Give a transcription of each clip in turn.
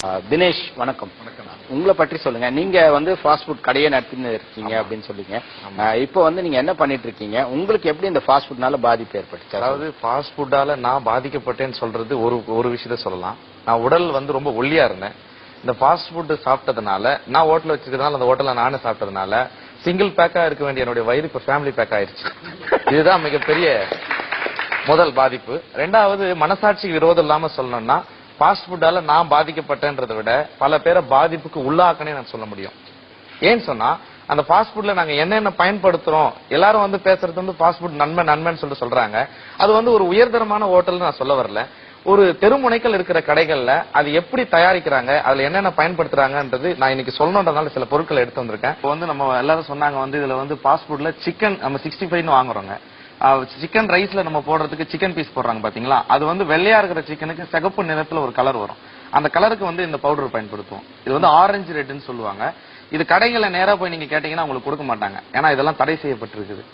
தினேஷ் வணக்கம். உங்களை பற்றி சொல்லுங்க. நீங்க வந்து ஃபாஸ்ட் ஃபுட் கடையை நடத்தின்னு இருக்கீங்க அப்படின்னு சொல்லிங்க. இப்போ வந்து நீங்க என்ன பண்ணிட்டு இருக்கீங்க? உங்களுக்கு எப்படி இந்த ஃபாஸ்ட் ஃபுட்னால பாதிப்பு ஏற்பட்டுச்சு? அதாவது ஃபாஸ்ட் ஃபுட்டால நான் பாதிக்கப்பட்டேன்னு சொல்றது ஒரு விஷயத்த சொல்லலாம். நான் உடல் வந்து ரொம்ப ஒல்லியா இருந்தேன். இந்த ஃபாஸ்ட் ஃபுட் சாப்பிட்டதுனால, நான் ஹோட்டல் வச்சிருக்கனால அந்த ஹோட்டல்ல நானே சாப்பிட்டதுனால சிங்கிள் பேக்கா இருக்க வேண்டிய என்னுடைய வயிறு இப்ப ஃபேமிலி பேக் ஆயிருச்சு. இதுதான் மிகப்பெரிய முதல் பாதிப்பு. ரெண்டாவது, மனசாட்சி விரோதம் இல்லாம சொல்லணும்னா, ஃபாஸ்ட் ஃபுட்டால நான் பாதிக்கப்பட்டேன்றதை விட பல பேரை பாதிப்புக்கு உள்ளாக்கனே நான் சொல்ல முடியும். ஏன்னு சொன்னா, அந்த ஃபாஸ்ட் ஃபுட்ல நாங்க என்னென்ன பயன்படுத்துறோம், எல்லாரும் வந்து பேசுறது வந்து ஃபாஸ்ட் ஃபுட் நன்மைன்னு சொல்றாங்க. அது வந்து ஒரு உயர்தரமான ஹோட்டல் நான் சொல்ல வரல. ஒரு தெருமுனைகள் இருக்கிற கடைகள்ல அது எப்படி தயாரிக்கிறாங்க, அதுல என்னென்ன பயன்படுத்துறாங்கன்றது நான் இன்னைக்கு சொல்லணுன்றதுனால சில பொருட்களை எடுத்து வந்திருக்கேன். இப்போ வந்து நம்ம எல்லாரும் சொன்னாங்க வந்து இதுல வந்து ஃபாஸ்ட் ஃபுட்ல சிக்கன் நம்ம 65 வாங்குறோங்க. சிக்கன் ரைஸ்ல நம்ம போடுறதுக்கு சிக்கன் பீஸ் போடுறாங்க பாத்தீங்களா, அது வந்து வெள்ளையா இருக்கிற சிக்கனுக்கு சிகப்பு நிறத்துல ஒரு கலர் வரும். அந்த கலருக்கு வந்து இந்த பவுடர் பயன்படுத்துவோம். இது வந்து ஆரஞ்சு ரெட்னு சொல்லுவாங்க. இது கடைகளை நேரா போய் நீங்க கேட்டீங்கன்னா உங்களுக்கு கொடுக்க மாட்டாங்க. ஏன்னா இதெல்லாம் தடை செய்யப்பட்டிருக்குது.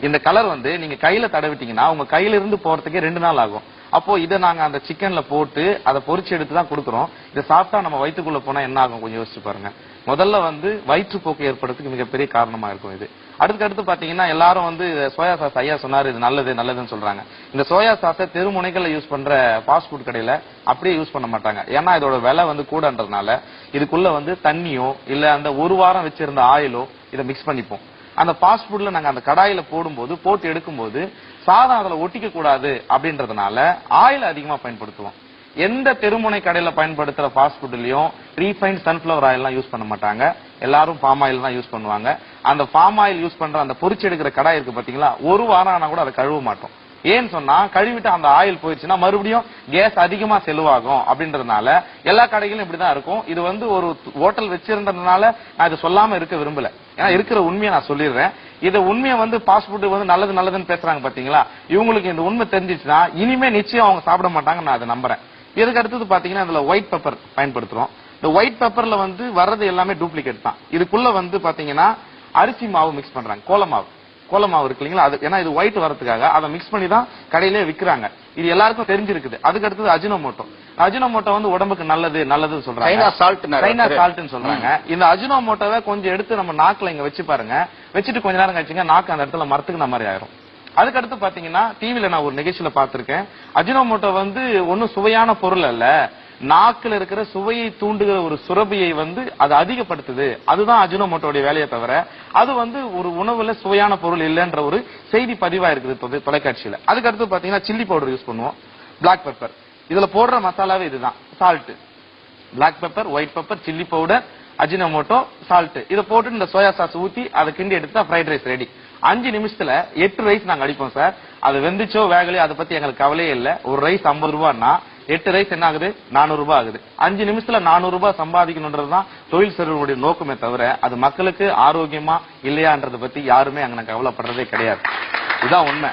இந்த கலர் வந்து நீங்க கையில தடவிட்டீங்கன்னா உங்க கையில இருந்து போறதுக்கே 2 நாள் ஆகும். அப்போ இதை நாங்க அந்த சிக்கன்ல போட்டு அதை பொரிச்சு எடுத்து தான் கொடுக்குறோம். இதை சாப்பிட்டா நம்ம வயிற்றுக்குள்ள போனா என்ன ஆகும் கொஞ்சம் யோசிச்சு பாருங்க. முதல்ல வந்து வயிற்றுப்போக்கு ஏற்படுறதுக்கு மிகப்பெரிய காரணமா இருக்கும் இது. அடுத்து பாத்தீங்கன்னா எல்லாரும் வந்து சோயா சாஸ் ஐயா சொன்னாரு இது நல்லதுன்னு சொல்றாங்க. இந்த சோயா சாஸை தெருமுனைகள்ல யூஸ் பண்ற ஃபாஸ்ட் ஃபுட் கடையில அப்படியே யூஸ் பண்ண மாட்டாங்க. ஏன்னா இதோட விலை வந்து கூடன்றதுனால இதுக்குள்ள வந்து தண்ணியோ இல்ல அந்த ஒரு வாரம் வச்சிருந்த ஆயிலோ இதை மிக்ஸ் பண்ணிப்போம். அந்த ஃபாஸ்ட் ஃபுட்ல நாங்க அந்த கடாயில போட்டு எடுக்கும்போது சாதம் அதுல ஒட்டிக்க கூடாது அப்படின்றதுனால ஆயில் அதிகமா பயன்படுத்துவோம். எந்த தெருமுனை கடையில பயன்படுத்துற ஃபாஸ்ட் ஃபுட்லயும் ரீஃபைண்ட் சன்ஃபிளவர் ஆயில் எல்லாம் யூஸ் பண்ண மாட்டாங்க. எல்லாரும் பாம் ஆயில் தான் யூஸ் பண்ணுவாங்க. அந்த பாம் ஆயில் யூஸ் பண்ற அந்த பொரிச்சு எடுக்கிற கடாய் இருக்கு பாத்தீங்களா, ஒரு வாரம் ஆனா கூட அதை கழுவ மாட்டோம். ஏன்னு சொன்னா கழுவிட்டு அந்த ஆயில் போயிடுச்சுன்னா மறுபடியும் கேஸ் அதிகமா செலவாகும் அப்படின்றதுனால எல்லா கடைகளும் இப்படிதான் இருக்கும். இது வந்து ஒரு ஹோட்டல் வச்சிருந்ததுனால நான் இதை சொல்லாம இருக்க விரும்பல. ஏன்னா இருக்கிற உண்மையை நான் சொல்லிடுறேன். இதை உண்மையை வந்து ஃபாஸ்ட் ஃபுட் வந்து நல்லதுன்னு பேசுறாங்க பாத்தீங்களா, இவங்களுக்கு இந்த உண்மை தெரிஞ்சிச்சுன்னா இனிமே நிச்சயம் அவங்க சாப்பிட மாட்டாங்க. நான் அதை நம்புறேன். இதுக்கு அடுத்தது பாத்தீங்கன்னா இதுல ஒயிட் பெப்பர் பயன்படுத்துறோம். இந்த ஒயிட் பெப்பர்ல வந்து வர்றது எல்லாமே டூப்ளிகேட் தான். இதுக்குள்ள வந்து பாத்தீங்கன்னா அரிசி மாவு மிக்ஸ் பண்றாங்க. கோல மாவு இருக்கு இல்லீங்களா, அது ஏன்னா இது ஒயிட் வரதுக்காக அதை மிக்ஸ் பண்ணி தான் கடையிலே விற்கிறாங்க. இது எல்லாருக்கும் தெரிஞ்சிருக்குது. அதுக்கு அடுத்தது அஜினோமோட்டோ வந்து உடம்புக்கு நல்லதுன்னு சொல்றாங்க. சைனா சால்ட்னு சொல்றாங்க. இந்த அஜினோமோட்டோவை கொஞ்சம் எடுத்து நம்ம நாக்குல இங்க வச்சு பாருங்க. வச்சுட்டு கொஞ்ச நேரம் கழிச்சுங்க நாக்கு அந்த இடத்துல மரத்துக்கு மாதிரி ஆயிரும். அதுக்கடுத்து பாத்தீங்கன்னா டிவில நான் ஒரு நிகழ்ச்சியில பாத்திருக்கேன். அஜினோமோட்டோ வந்து ஒன்னும் சுவையான பொருள் அல்ல, நாக்குல இருக்கிற சுவையை தூண்டுகிற ஒரு சுரபியை வந்து அது அதிகப்படுத்துது. அதுதான் அஜினோமோட்டோடைய வேலையை தவிர அது வந்து ஒரு உணவுல சுவையான பொருள் இல்லைன்ற ஒரு செய்தி பதிவா இருக்குது தொலைக்காட்சியில. அதுக்கடுத்து பாத்தீங்கன்னா சில்லி பவுடர் யூஸ் பண்ணுவோம், பிளாக் பெப்பர். இதுல போடுற மசாலாவே இதுதான், salt, black pepper, white pepper, chilli powder, Ajinomoto, salt. இதை போட்டு இந்த சோயா சாஸ் ஊத்தி அதை கிண்டி எடுத்தா ஃப்ரைட் ரைஸ் ரெடி. 5 நிமிஷத்துல 8 ரைஸ் நாங்க அடிப்போம் சார். அது வெந்துச்சோ வேகலையோ அதை பத்தி எங்களுக்கு கவலையே இல்லை. ஒரு ரைஸ் 50 ரூபாய்னா 8 ரைஸ் என்ன ஆகுது, 400 ரூபாய் ஆகுது. 5 நிமிஷத்துல 400 ரூபாய் சம்பாதிக்கணும்ன்றதுதான் தொழில் செய்வர்களுடைய நோக்கமே தவிர அது மக்களுக்கு ஆரோக்கியமா இல்லையான்றதை பத்தி யாருமே அங்க கவலைப்படுறதே கிடையாது. இதுதான் உண்மை.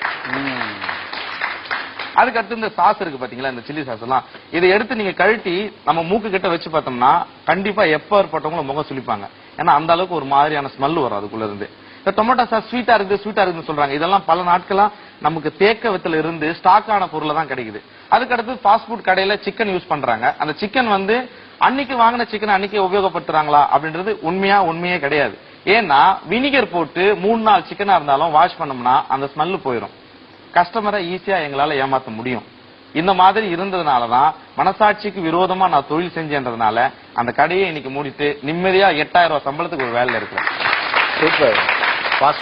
அதுக்கடுத்து இந்த சாஸ் இருக்கு பாத்தீங்களா, இந்த சில்லி சாஸ் எல்லாம் இதை எடுத்து நீங்க கழட்டி நம்ம மூக்கு கிட்ட வச்சு பார்த்தோம்னா கண்டிப்பா எப்ப ஏற்பட்டவங்களும் முகம் சுளிப்பாங்க. ஏன்னா அந்த அளவுக்கு ஒரு மாதிரியான ஸ்மெல் வரும் அதுக்குள்ள இருந்து. இந்த டொமேட்டோ சாஸ் ஸ்வீட்டா இருக்குன்னு சொல்றாங்க. இதெல்லாம் பல நாட்களா நமக்கு தேக்கவத்துல இருந்து ஸ்டாக் ஆன பொருள் தான் கிடைக்குது. அதுக்கடுத்து ஃபாஸ்ட் ஃபுட் கடையில சிக்கன் யூஸ் பண்றாங்க. அந்த சிக்கன் வந்து அன்னைக்கு வாங்கின சிக்கன் அன்னைக்கு உபயோகப்படுத்துறாங்களா அப்படின்றது உண்மையே கிடையாது. ஏன்னா வினிகர் போட்டு 3 நாள் சிக்கனா இருந்தாலும் வாஷ் பண்ணோம்னா அந்த ஸ்மெல் போயிடும். கஸ்டமரை ஈஸியா எங்களால ஏமாத்த முடியும். இந்த மாதிரி இருந்ததுனாலதான் மனசாட்சிக்கு விரோதமா நான் தொழில் செஞ்சேன்றதுனால அந்த கடையை இன்னைக்கு மூடிட்டு நிம்மதியா 8000 ரூபாய் சம்பளத்துக்கு ஒரு வேலையில இருக்கிறேன். சூப்பர்.